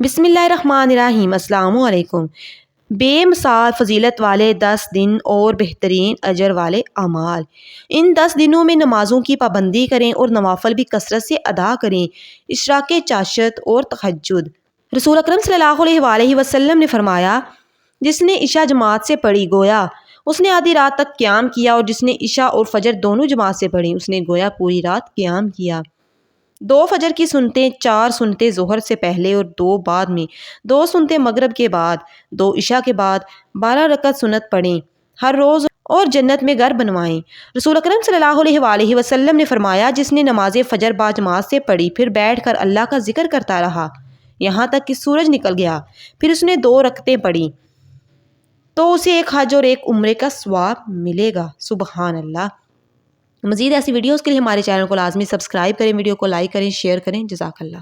بسم اللہ الرحمن الرحیم۔ السلام علیکم۔ بے مثال فضیلت والے 10 دن اور بہترین اجر والے اعمال۔ ان 10 دنوں میں نمازوں کی پابندی کریں اور نوافل بھی کثرت سے ادا کریں۔ اشراق چاشت اور تہجد۔ رسول اکرم صلی اللہ علیہ وآلہ وسلم نے فرمایا، جس نے عشاء جماعت سے پڑھی گویا اس نے آدھی رات تک قیام کیا، اور جس نے عشاء اور فجر دونوں جماعت سے پڑھی اس نے گویا پوری رات قیام کیا۔ 2 فجر کی سنتیں، 4 سنتیں ظہر سے پہلے اور 2 بعد میں، 2 سنتیں مغرب کے بعد، 2 عشاء کے بعد، 12 رکعت سنت پڑھیں ہر روز اور جنت میں گھر بنوائیں۔ رسول اکرم صلی اللہ علیہ وآلہ وسلم نے فرمایا، جس نے نماز فجر با جماعت سے پڑھی پھر بیٹھ کر اللہ کا ذکر کرتا رہا یہاں تک کہ سورج نکل گیا، پھر اس نے 2 رکعتیں پڑھیں تو اسے 1 حج اور 1 عمرے کا ثواب ملے گا۔ سبحان اللہ۔ مزید ایسی ویڈیوز کے لیے ہمارے چینل کو لازمی سبسکرائب کریں، ویڈیو کو لائک کریں، شیئر کریں۔ جزاک اللہ۔